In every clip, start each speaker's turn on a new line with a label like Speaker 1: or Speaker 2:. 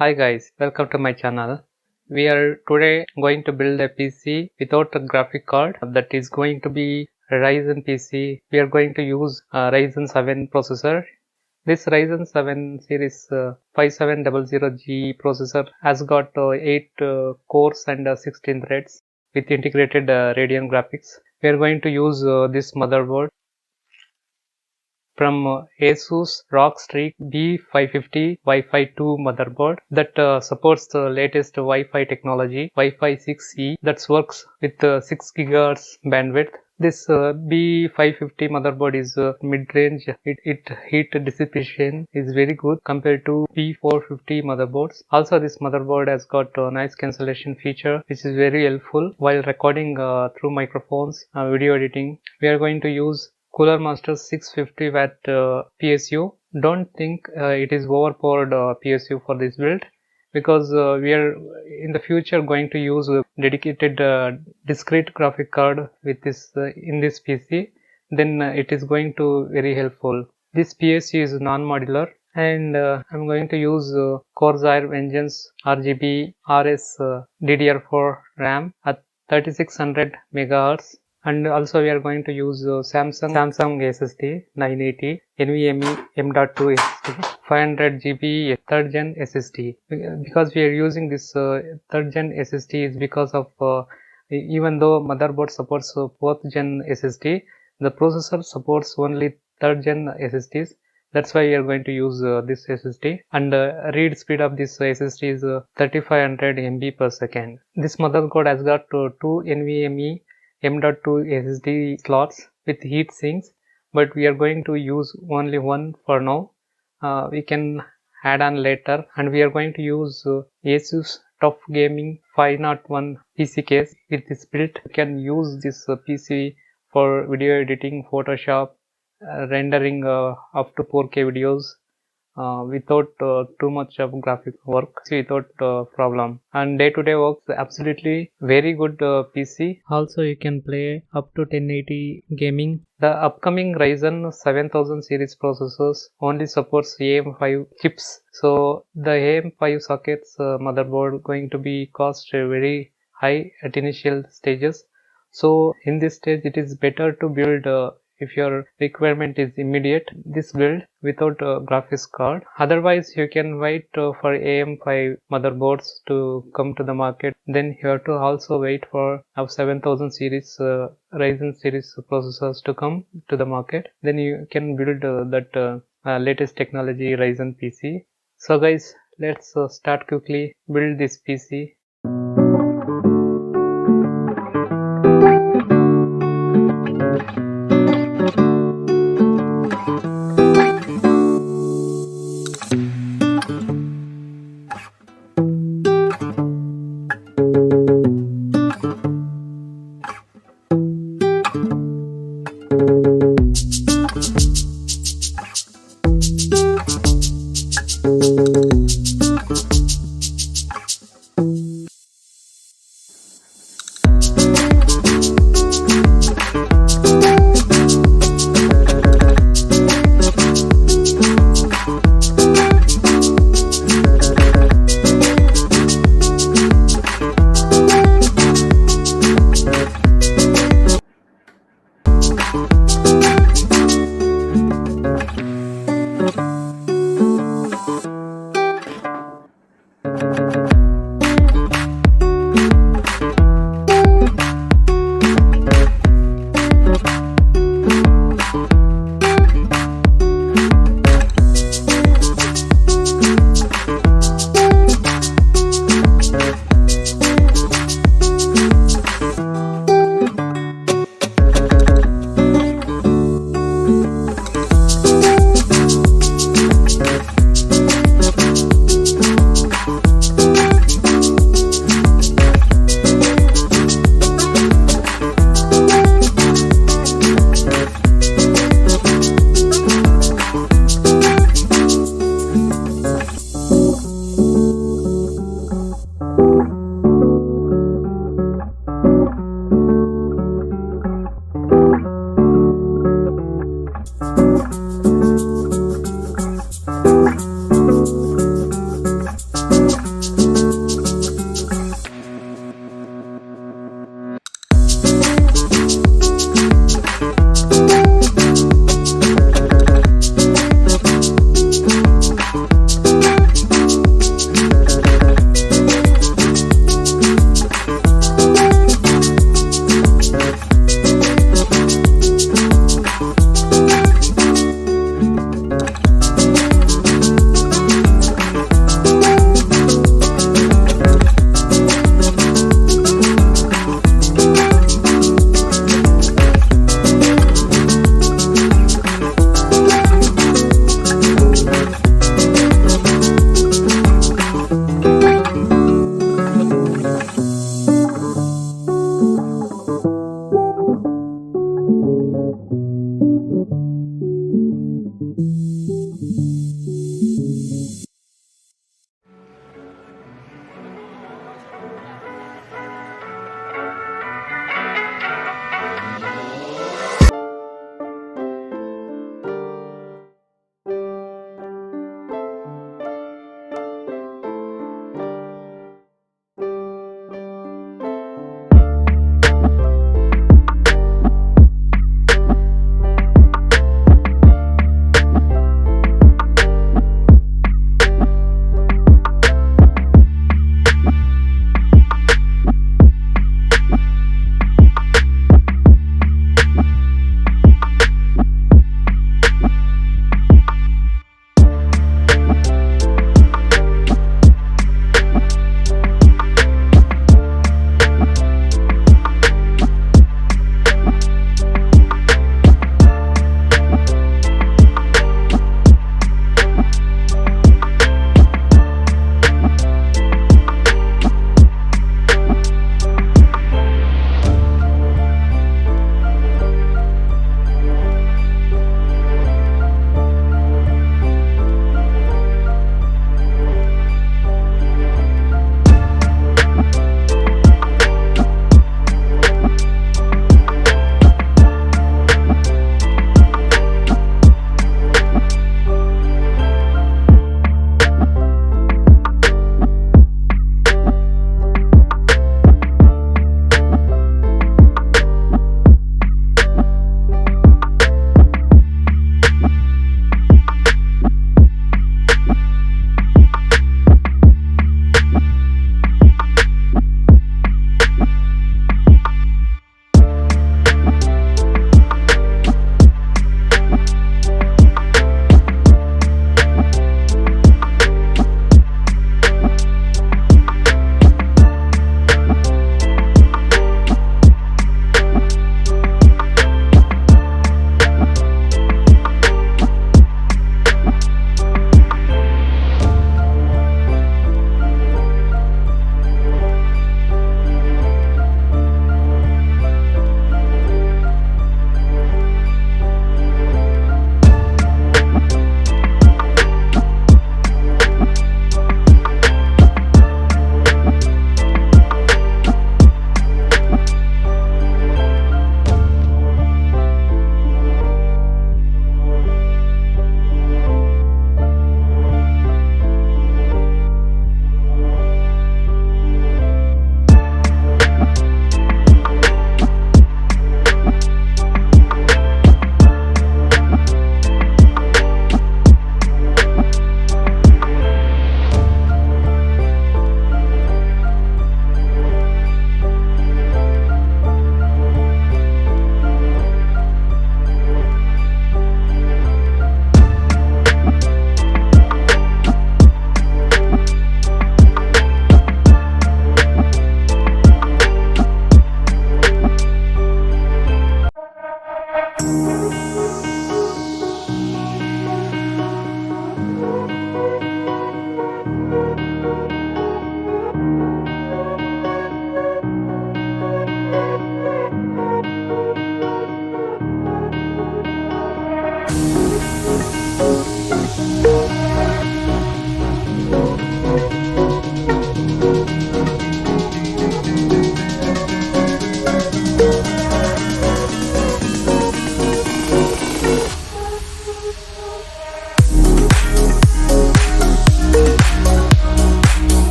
Speaker 1: Hi guys, welcome to my channel. We are today going to build a PC without a graphic card. That is going to be a Ryzen PC. We are going to use a Ryzen 7 processor. This Ryzen 7 series 5700G processor has got 8 cores and 16 threads with integrated Radeon graphics. We are going to use this motherboard from Asus ROG b550 Wi-Fi 2 motherboard that supports the latest Wi-Fi technology, Wi-Fi 6E, that works with 6 GHz bandwidth. This b550 motherboard is mid-range. It heat dissipation is very good compared to b450 motherboards. Also, this motherboard has got a noise cancellation feature, which is very helpful while recording through microphones, video editing. We are going to use Cooler Master 650 watt PSU. Don't think it is overpowered PSU for this build, because we are in the future going to use a dedicated discrete graphic card with this in this PC. Then it is going to very helpful. This PSU is non-modular, and I'm going to use Corsair Vengeance RGB RS DDR4 RAM at 3600 MHz. And also we are going to use Samsung SSD 980 NVMe M.2 SSD 500 GB 3rd gen SSD. Because we are using this 3rd gen SSD is because of even though motherboard supports 4th gen SSD, the processor supports only 3rd gen SSDs. That's why we are going to use this SSD, and read speed of this SSD is 3500 MB per second. This motherboard has got 2 NVMe M.2 SSD slots with heat sinks, but we are going to use only one for now. We can add on later, and we are going to use Asus Tough Gaming 501 PC case. With this build, you can use this PC for video editing, Photoshop, rendering up to 4K videos without too much of graphic work, without problem, and day-to-day works absolutely very good PC. Also you can play up to 1080 gaming. The upcoming Ryzen 7000 series processors only supports AM5 chips, so the AM5 sockets motherboard going to be cost very high at initial stages. So in this stage it is better to build if your requirement is immediate, this build without a graphics card. Otherwise you can wait for AM5 motherboards to come to the market. Then you have to also wait for our 7000 series Ryzen series processors to come to the market. Then you can build that latest technology Ryzen PC. So guys, let's start quickly build this PC.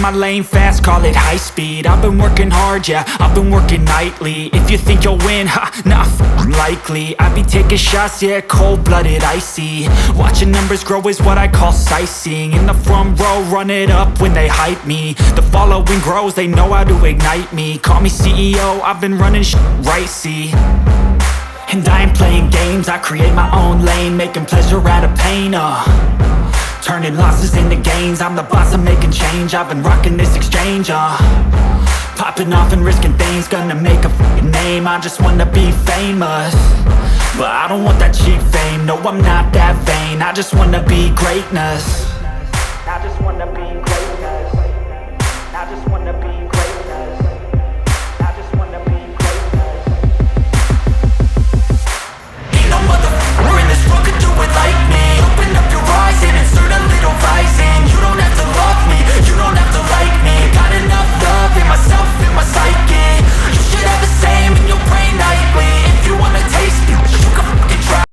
Speaker 2: my lane fast, call it high speed. I've been working hard, yeah, I've been working nightly. If you think you'll win, ha, not likely. I be taking shots, yeah, cold-blooded, icy. Watching numbers grow is what I call sightseeing. In the front row, run it up when they hype me. The following grows, they know how to ignite me. Call me CEO, I've been running right, see. And I ain't playing games, I create my own lane, making pleasure out of pain, turning losses into gains. I'm the boss, I'm making change. I've been rocking this exchange, popping off and risking things. Gonna make a name, I just wanna be famous. But I don't want that cheap fame, no I'm not that vain. I just wanna be greatness.